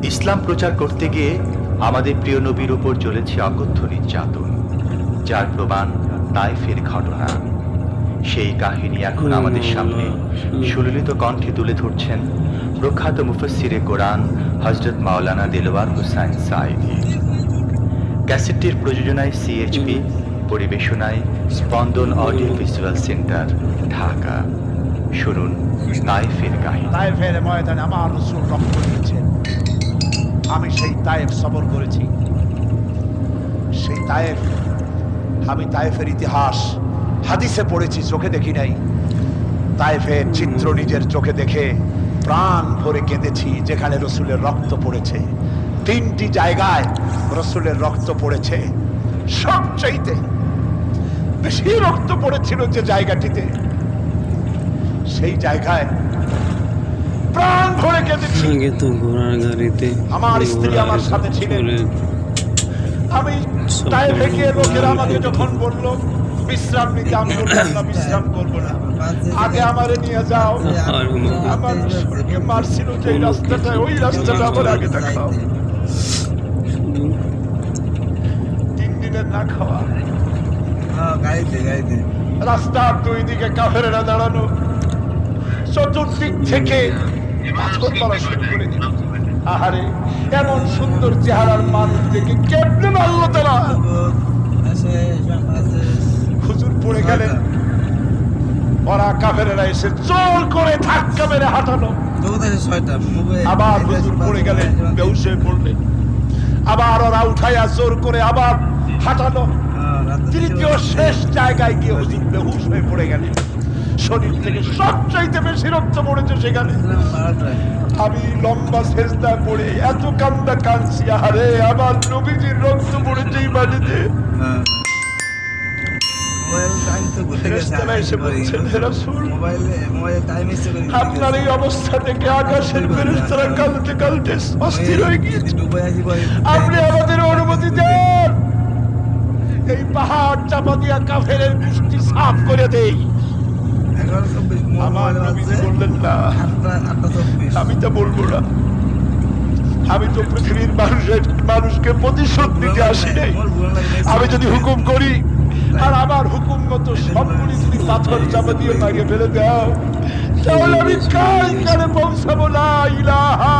ইসলাম প্রচার করতে গিয়ে আমাদের প্রিয় নবীর উপর চলেছে অকথ্য নির্যাতন, যার প্রমাণ তায়েফের ঘটনা। সেই কাহিনী এখন আমাদের সামনে সুললিত কণ্ঠে তুলে ধরছেন প্রখ্যাত মুফাসসিরে কোরআন হযরত মাওলানা দেলোয়ার হোসাইন সাঈদী। ক্যাসেটটির প্রযোজনায় সিএইচপি, পরিবেশনায় স্পন্দন অডিও ভিজুয়াল সেন্টার, ঢাকা। শুনুন তায়েফের কাহিনী। তায়েফের ময়দানে আমার রাসূল রক্ত দিয়েছেন। আমি সেই তায়েফ সবর করেছি। সেই তায়েফ, আমি তায়েফের ইতিহাস হাদিসে পড়েছি, চোখে দেখি নাই। তায়েফের চিত্র নিজের চোখে দেখে প্রাণ ভরে কেঁদেছি, যেখানে রসুলের রক্ত পড়েছে। 3টি জায়গায় রসুলের রক্ত পড়েছে। সবচাইতে বেশি রক্ত পড়েছিল যে জায়গাটিতে, সেই জায়গায় প্রাণ ভরে কেঁদেছি। আমার স্ত্রী আমার সাথে ছিলেন। আমি তায়েফে গিয়ে লোকেরা আমাকে যখন বলল বিশ্রাম নিতে, আমি বললাম না, বিশ্রাম করবো না, আগে আমারে নিয়ে যাও। আমার শরীরকে মারছিল যে রাস্তাটা, ওই রাস্তাটা আমার আগে দেখাও। 3 দিনের না খাওয়া, রাস্তার 2 দিকে কাফেরেরা দাঁড়ানো, চতুর্দিক থেকে পাথর মারা শুরু করে দিল। আহারে, এমন সুন্দর চেহারার মানুষ দেখে কেমনে মারলো তারা। হুজুর পড়ে গেলেন, ওরা কাফেরেরা এসে জোর করে ধাক্কা মেরে হাঁটানো। আবার হুজুর পড়ে গেলেন, বেহুশ হয়ে পড়লেন। আবার ওরা উঠাইয়া জোর করে আবার হাঁটানো। তৃতীয় শেষ জায়গায় গিয়ে হুজুর বেহুশ হয়ে পড়ে গেলেন। শরীর থেকে সবচাইতে বেশি রক্ত পড়েছে সেখানে। আমি লম্বা সেজদায় পড়ে এত কান্দা কাঁদছি, আরে আমার নবীজির রক্ত পড়েছে এই মাটিতে। আপনার এই অবস্থা থেকে আকাশের ফেরেশতারা কাঁদতে কাঁদতে অস্থির হয়ে গিয়েছে। আপনি আমাদের অনুমতি দেন, এই পাহাড় চাপা দিয়া কাফেরের গোষ্ঠী সাফ করে দেই। আমার নবীজি বললেন না, আমি তা বলবো না। আমি তো পৃথিবীর মানুষকে প্রতিশোধ নিতে আসি নাই। আমি যদি হুকুম করি আর আমার হুকুম মতো সবগুলি যদি পাথর চাপা দিয়ে মাগে ফেলে দাও, তাহলে আমি কাল কালে পৌঁছাবো লা ইলাহা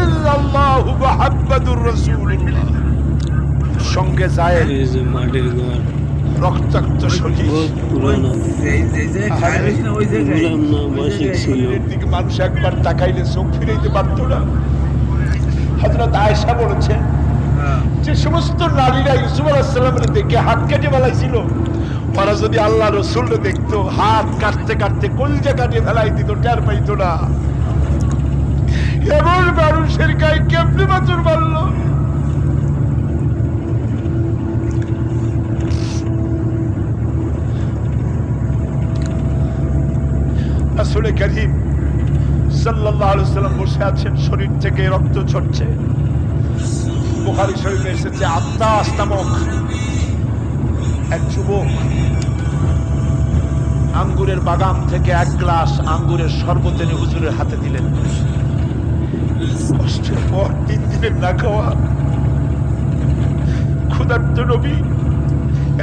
ইল্লাল্লাহু মুহাম্মাদুর রাসূলুল্লাহ। সঙ্গে যায় রক্তাক্ত শরীর, দিকে মানুষ একবার তাকাইলে চোখ ফিরাইতে পারত না। হযরত আয়েশা বলেছে, যে সমস্ত নারীরা ইউসুফ আলাইহিস সালামের দেখে হাত কেটে ফেলাইছিল, ওরা যদি আল্লাহ রাসূলকে দেখতো, হাত কাটতে কাটতে কলিজা কাটে ফেলাই দিত, টের পাইতো না। এমন মানুষের গায়ে কেমনে বাছুর মারল। রাসূল কারীম সাল্লাল্লাহু আলাইহি ওয়াসাল্লাম বসে আছেন, শরীর থেকে রক্ত ঝরছে। বুখারী শরীফে এসেছে, আত্তাস নামক এক যুবক আঙ্গুরের বাগান থেকে 1 গ্লাস আঙ্গুরের শরবত এনে হুজুরের হাতে দিলেন। কষ্টের পর 3 দিনের না খাওয়া ক্ষুধার্ত নবী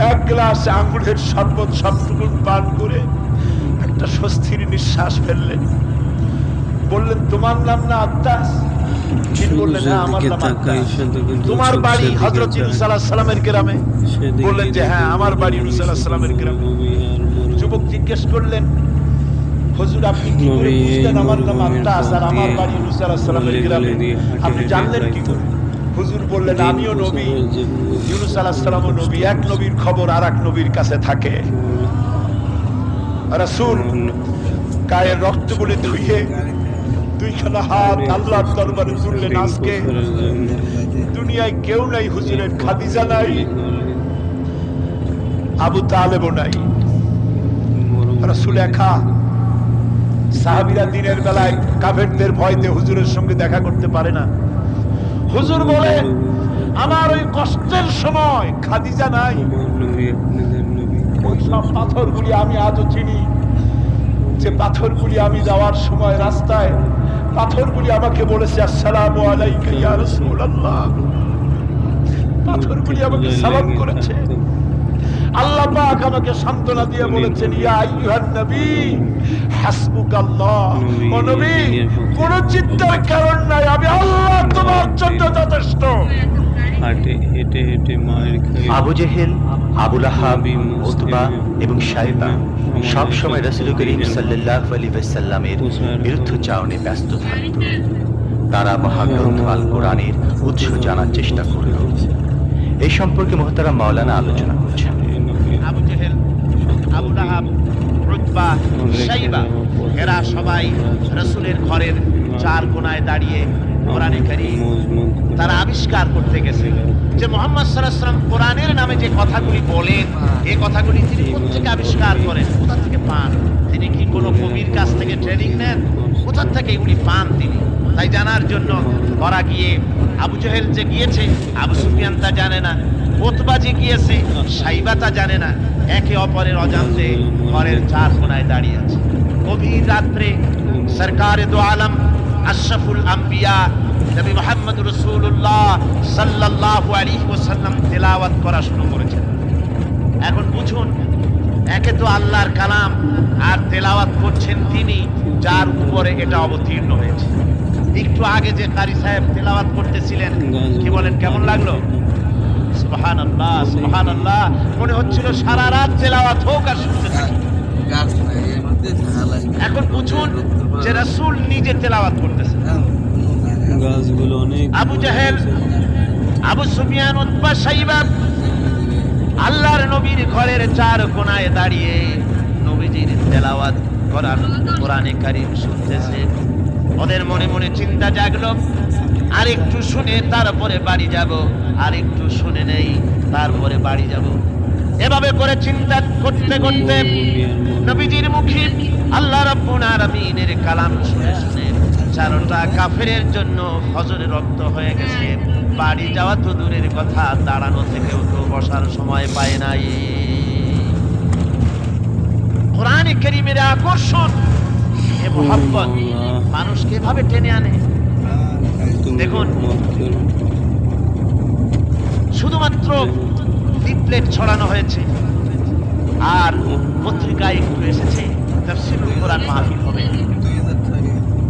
1 গ্লাস আঙ্গুরের শরবত সবটুকু পান করে একটা স্বস্তির নিঃশ্বাস ফেললেন। বললেন, তোমার নাম না আত্তাস? তিনি বললেন, হ্যাঁ আমার নাম আত্তাস। তোমার বাড়ি হযরত ইউনূস আলাইহিস সালামের গ্রামে? বললেন যে হ্যাঁ, আমার বাড়ি ইউনূস আলাইহিস সালামের গ্রামে। যুবক জিজ্ঞেস করলেন, হুজুর আপনি কি করে বুঝলেন আমার নাম আত্তাস আর আমার বাড়ি ইউনূস আলাইহিস সালামের গ্রামে? আপনি জানলেন কি করে? হুজুর বললেন, আমিও নবী, ইউনূস আলাইহিস সালামও নবী। এক নবীর খবর আরেক নবীর কাছে থাকে। রাসূল গায়ের রক্তগুলি ধুইয়ে 2খানা হাত আল্লাহর দরবারে তুললেন। আজকে দুনিয়ায় কেউ নাই হুজুরের, খাদিজা নাই, আবু তালেবও নাই, রাসূল একা। সাহাবীরা দিনের বেলায় কাফেরদের ভয়তে হুজুরের সঙ্গে দেখা করতে পারে না। হুজুর বলে, আমার ওই কষ্টের সময় খাদিজা নাই। ওই সব পাথরগুলি আমি আজও চিনি। যে পাথরগুলি আমি যাওয়ার সময় রাস্তায় পাথরগুলি আমাকে বলেছে আসসালামু আলাইকা ইয়া রাসূলুল্লাহ, পাথরগুলি আমাকে সালাম করেছে। আল্লাহ পাক আমাকে সান্ত্বনা দিয়ে বলেছেন ইয়া আইয়ুহান নবী হাসবুকাল্লাহ, ও নবী কোন চিন্তার কারণ নাই, আমি আল্লাহ তোমার জন্য যথেষ্ট। হাঁটে হেঁটে হেঁটে মায়ের খাই আবু জেহেল, আবু লাহাব, উতবা এবং শাইবা সব সময় রাসূল করিম সাল্লাল্লাহু আলাইহি ওয়াসাল্লামের বিরুদ্ধচারণে ব্যস্ত থাকত। তারা মহাগ্রন্থ আল কোরআনের উৎস জানার চেষ্টা করল। এই সম্পর্কে মুহতারাম মাওলানা আলোচনা করছেন। আবু জেহেল, আবু লাহাব, উতবা, শাইবা এরা সবাই রাসূলের ঘরের চার কোণায় দাঁড়িয়ে কোরআনে কারীম তারা আবিষ্কার করতে গেছে যে মুহাম্মদ সাল্লাল্লাহু আলাইহি ওয়াসাল্লাম কোরআনের নামে যে কথাগুলি বলেন, এই কথাগুলি তিনি কোথা থেকে আবিষ্কার করেন, কোথা থেকে পান? তিনি কি কোনো কবির কাছ থেকে ট্রেনিং নেন? কোথা থেকে এগুলি পান তিনি? তাই জানার জন্য ওরা গিয়ে, আবু জেহেল যে গিয়েছে আবু সুফিয়ান তা জানে না, উতবা যে গিয়েছে শাইবা তা জানে না, একে অপরের অজান্তে ঘরের চার কোণায় দাঁড়িয়ে আছে। গভীর রাত্রে সরকারে দো আলম আশরাফুল আম্বিয়া নবী মুহাম্মদ রাসূলুল্লাহ সাল্লাল্লাহু আলাইহি ওয়াসাল্লাম তেলাওয়াত করা শুরু করেছেন। এখন বুঝুন, একে তো আল্লাহর কালাম আর তেলাওয়াত করছেন তিনি যার উপরে এটা অবতীর্ণ হয়েছে। একটু আগে যে কারি সাহেব তেলাওয়াত করতেছিলেন, কি বলেন, কেমন লাগলো? সুবহানাল্লাহ, সুবহানাল্লাহ, মনে হচ্ছিল সারা রাত তেলাওয়াত হোক আর শুনতে থাকি। এখন বুঝুন যে রাসূল নিজে তেলাওয়াত করতেছেন। গাছগুলো অনেক আবু জেহেল, আবু সুফিয়ান, উতবা, শাইবা আল্লাহর নবীর ঘরের চার কোণায় দাঁড়িয়ে নবীজির তেলাওয়াত করা কোরআনে কারীম শুনতেছে। ওদের মনে মনে চিন্তা জাগলো, আর একটু শুনে তারপরে বাড়ি যাব, আর একটু শুনে নেই তারপরে বাড়ি যাব। এভাবে করে চিন্তা করতে করতে নবীজির মুখে আল্লাহ রাব্বুল আলামিনের কালাম শুনে শুনে চারটা কাফেরের জন্য ফজরের রক্ত হয়ে গেছে। বাড়ি যাওয়া তো দূরের কথা, দাঁড়ানো থেকেও তো বসার সময় পায় নাই। কোরআনে কারীমের আকর্ষণ, এ মোহাব্বত মানুষকে এভাবে টেনে আনে। দেখুন, শুধুমাত্র লিফলেট ছড়ানো হয়েছে আর পত্রিকায় একটু এসেছে তাফসীরুল কোরআন মাহফিল হবে।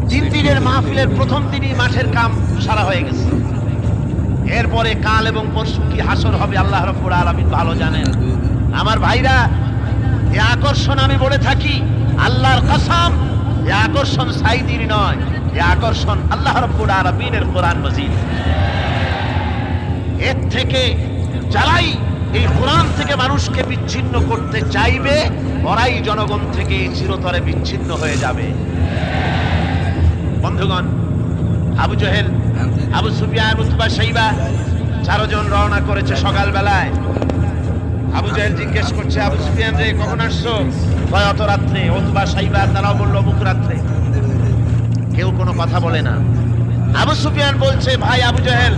3 দিনের মাহফিলের প্রথম দিনই মাঠের কাম সারা হয়ে গেছে। এরপরে কাল এবং পরশু কি হাসর হবে আল্লাহ রাব্বুল আলামিন ভালো জানেন। আমার ভাইরা, এই আকর্ষণ আমি বলে থাকি আল্লাহর কসম, এই আকর্ষণ সাইদির নয়, এই আকর্ষণ আল্লাহ রাব্বুল আলামিনের কোরআন মাজিদ। এর থেকে যারাই এই কোরআন থেকে মানুষকে বিচ্ছিন্ন করতে চাইবে, ওরাই জনগণ থেকে চিরতরে বিচ্ছিন্ন হয়ে যাবে। বন্ধুগণ, আবু জেহেল, আবু সুফিয়ান, উতবা, শাইবা চারজন রওনা করেছে সকালবেলায়। আবু জেহেল জিজ্ঞেস করছে, আবু সুফিয়ান রে কখন আসছো? কয় অত রাত্রে। উতবা, শাইবা তারাও বললো মুখ রাত্রে। কেউ কোনো কথা বলে না। আবু সুফিয়ান বলছে, ভাই আবু জেহেল,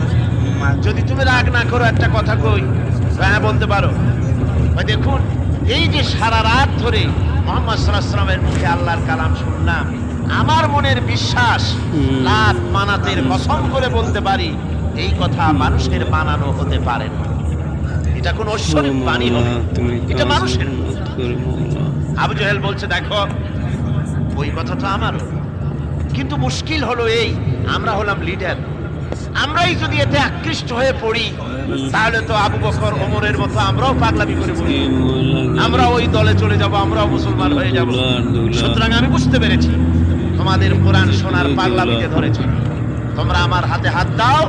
যদি তুমি রাগ না করো একটা কথা কই। হ্যাঁ, বলতে পারো। দেখুন, এই যে সারা রাত ধরে মুহাম্মদ সাল্লাল্লাহু আলাইহি ওয়াসাল্লামের মুখে আল্লাহর কালাম শুনলাম, আমার মনের বিশ্বাস, লাত মানাতের কসম করে বলতে পারি, এই কথা মানুষের বানানো হতে পারে না। এটা কোন ঐশ্বরিক বাণী হবে, এটা মানুষের। আবু জেহেল বলছে, দেখো ওই কথা তো আমারও, কিন্তু মুশকিল হলো এই, আমরা হলাম লিডার। আমরাই যদি এতে আকৃষ্ট হয়ে পড়ি, তাহলে তো আবু বকর, ওমরের মতো আমরাও পাগলামি করে পড়ি, আমরা ওই দলে চলে যাব, আমরাও মুসলমান হয়ে যাব। সুতরাং আমি বুঝতে পেরেছি তোমাদের কোরআন শোনার পাগলামিতে ধরেছে। তোমরা আমার হাতে হাত দাও,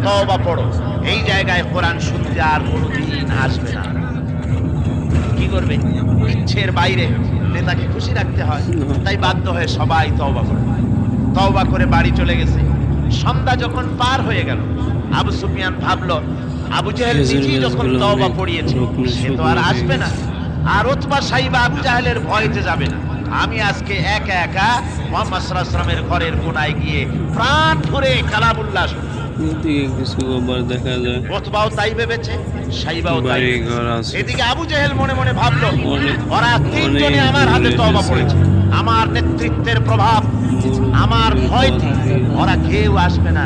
তওবা পড়ো। এই জায়গায় কোরআন শুনতে আর কোনোদিন আসবে না। কি করবে? ইচ্ছের বাইরে নেতাকে খুশি রাখতে হয়, তাই বাধ্য হয়ে সবাই তওবা করে। তওবা করে বাড়ি চলে গেছে। সন্ধ্যা যখন পার হয়ে গেল, আবু সুফিয়ান ভাবলো, আবু জেহেল নিজেই যখন তওবা পড়িয়েছে, সে তো আর আসবে না। আর উতবা, শাইবা, আবু জাহেলের ভয়তে যাবে না। আমি আজকে একা একা মুহাম্মদ সাল্লাল্লাহু আলাইহি ওয়াসাল্লামের ঘরের কোণায় গিয়ে প্রাণ ভরে কালামুল্লাহ শুনবো। দেখা যায়, উতবাও তাই ভেবেছে, শাইবাও তাই। ঘর আছে। এদিকে আবু জেহেল মনে মনে ভাবলো, ওরা তিনজনে আমার হাতে তওবা পড়েছে, আমার নেতৃত্বের প্রভাব, আমার ভয়তে ওরা কেউ আসবে না।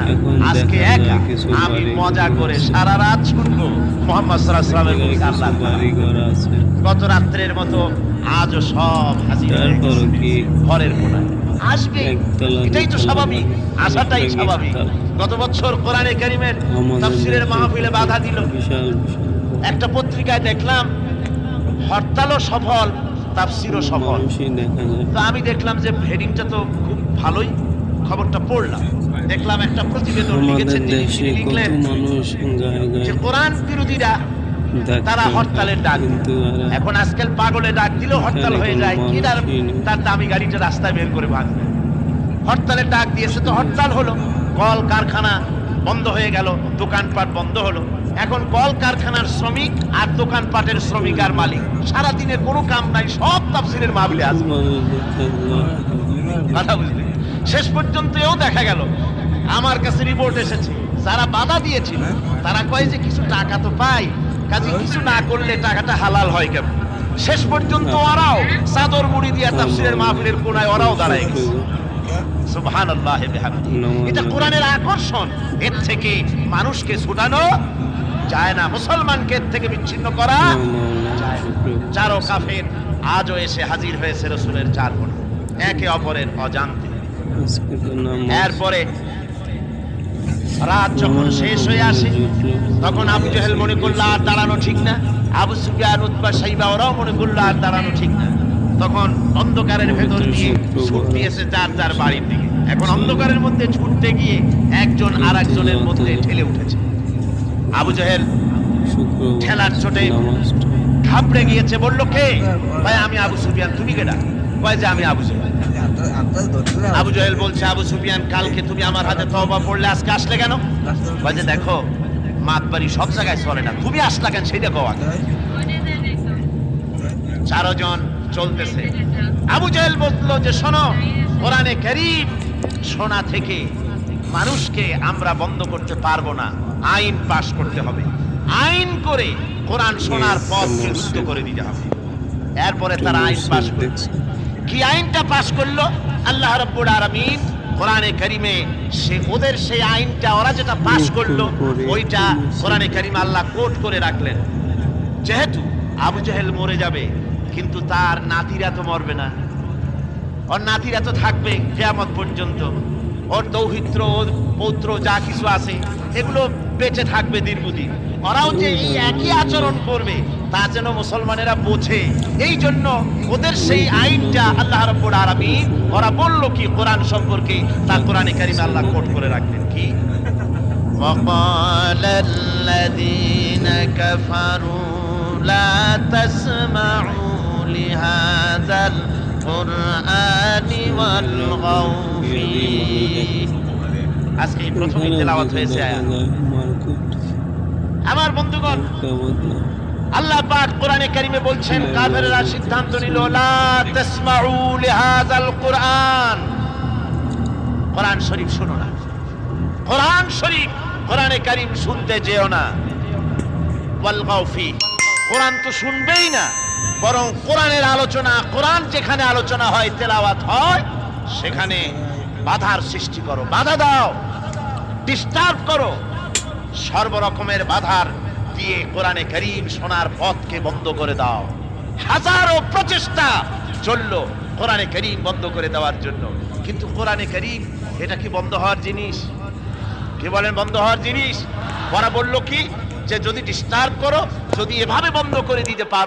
আজকে একা আমি মজা করে সারা রাত শুনবো মুহাম্মদ সাল্লাল্লাহু আলাইহি ওয়াসাল্লামের মুখে আল্লাহ বাড়িঘর আছে। গত রাত্রের মতো আজও সব হাজির হয়ে তারপরও গেছে কি ঘরের কোনায় আসবে, একতলা, এটাই তো দুতলা, স্বাভাবিক, আসাটাই একটা স্বাভাবিক। একতলা। গত বছর কোরআনে কারীমের আমাদের তাফসীরের দেশে মাহফিলে বাধা দিল। বিশাল বিশাল একটা পত্রিকায় দেখলাম হরতালও সফল, তাফসীরও সফল। মানুষই দেখা যায়। তো আমি দেখলাম যে হেডিংটা তো খুব ভালোই, খবরটা পড়লাম, দেখলাম একটা প্রতিবেদন আমাদের লিখেছেন, দেশে তিনি কত লিখলেন মানুষ গায়ে যে গায়ে কোরআন বিরোধীরা ডাকতে তারা হরতালের ডাক দিল। কিন্তু এরা এখন আজকাল পাগলে ডাক দিলেও হরতাল হয়ে যায়, কি তার দামি গাড়িটা রাস্তায় বের করে ভাঙবে। হরতালের ডাক দিয়েছে তো হরতাল হলো, কল কারখানা বন্ধ হয়ে গেল, দোকানপাট বন্ধ হলো। এখন কল কারখানার শ্রমিক আর দোকানপাটের শ্রমিক আর মালিক সারাদিনে কোনো কাম নাই, সব তাফসীরের মাহফিলে আসবে। মানুষ দেখা যায়। কথা বুঝলি? শেষ পর্যন্ত এও দেখা গেল, আমার কাছে রিপোর্ট এসেছে, যারা বাধা দিয়েছিল তারা কয় যে কিছু টাকা তো পাই, কাজে কিছু না করলে টাকাটা হালাল হয় কেমন। শেষ পর্যন্ত ওরাও চাদর মুড়ি দিয়া তাফসীরের মাহফিলের কোনায় ওরাও দাঁড়ায় গেছে। সুবহানাল্লাহ বিহামদিহি। এটা কোরআনের আকর্ষণ, এর থেকে মানুষকে ছুটানো যায় না, মুসলমানকে এর থেকে বিচ্ছিন্ন করা যায় না। চারো কাফের আজও এসে হাজির হয়েছে রাসূলের চার কোণে, একে অপরের অজান্তে। এরপরে রাত যখন শেষ হয়ে আসে তখন আবু জেহেল মনে করলো আর দাঁড়ানো ঠিক না, আবু সুফিয়ান, উতবা, সাইবা ওরাও মনে করলো আর দাঁড়ানো ঠিক না। তখন অন্ধকারের ভেতর দিয়ে ছুট দিয়েছে যার যার বাড়ির দিকে। এখন অন্ধকারের মধ্যে ছুটতে গিয়ে একজন আর একজনের মধ্যে ঠেলে উঠেছে। আবু জেহেল ঠেলার চোটে ঘাবড়ে গিয়েছে, বলল কে? ভাই আমি আবু সুফিয়ান। তুমি কেডা? কয় যে আমি আবু জেহেল। আবু জেহেল বলছে, আবু সুফিয়ান কালকে তুমি আমার হাতে তওবা পড়লে আজকে আসলে কেন? কয় যে দেখো মাতবাড়ি সব জায়গায় চলে না, তুমি আসলা কেন সেটা কও আগে। চারজন চলতেছে। আবু জেহেল বলল যে শোনো, কোরআনে কারীম শোনা থেকে মানুষকে আমরা বন্ধ করতে পারবো না, আইন পাশ করতে হবে, আইন করে কোরআন শোনার পথকে রুদ্ধ করে দিতে হবে। এরপরে তারা আইন পাশ করছে। কি আইনটা পাশ করলো? আল্লাহ রাব্বুল আলামিন কোরআনে কারীমে ওদের সেই আইনটা, ওরা যেটা পাশ করলো ওইটা কোরআনে কারীমে আল্লাহ কোট করে রাখলেন। যেহেতু আবু জেহেল মরে যাবে, কিন্তু তার নাতিরা তো মরবে না, ওর নাতিরা তো থাকবে কিয়ামত পর্যন্ত। ওর দৌহিত্র, ওর পৌত্র যা কিছু আছে এগুলো বেঁচে থাকবে দীর্ঘদিন। ওরাও যে এই একই আচরণ করবে তা যেন মুসলমানেরা বোঝে, এই জন্য ওদের সেই আইনটা আল্লাহ রাব্বুল আলামিন ওরা বলল কি কোরআন সম্পর্কে, তা কোরআনে কারীমে আল্লাহ কোট করে রাখলেন কি? وقال الذين كفروا لا تسمعوا لهذا القرآن والغوا فيه। আজকে প্রথম তেলাওয়াত হয়েছে আয়াত। আমার বন্ধুগণ, আল্লাহ পাক কোরআনে কারীমে বলছেন কাফেররা সিদ্ধান্ত নিল লা তাসমাউ লিহাযাল কুরআন, কোরআন শরীফ শোনো না, কোরআন শরীফ কোরআনে কারীম শুনতে যেও না। ওয়াল গাউ ফি, কোরআন তো শুনবেই না, বরং কোরআনের আলোচনা, কোরআন যেখানে আলোচনা হয়, তেলাওয়াত হয়, সেখানে বাধার সৃষ্টি করো, বাধা দাও, ডিস্টার্ব করো, সর্বরকমের বাধার দিয়ে কোরআনে কারীম শোনার পথকে বন্ধ করে দাও। হাজারো প্রচেষ্টা চললো কোরআনে কারীম বন্ধ করে দেওয়ার জন্য, কিন্তু কোরআনে কারীম এটা কি বন্ধ হওয়ার জিনিস? কি বলেন বন্ধ হওয়ার জিনিস? ওরা বললো কি যে যদি ডিস্টার্ব করো, যদি এভাবে বন্ধ করে দিতে পারো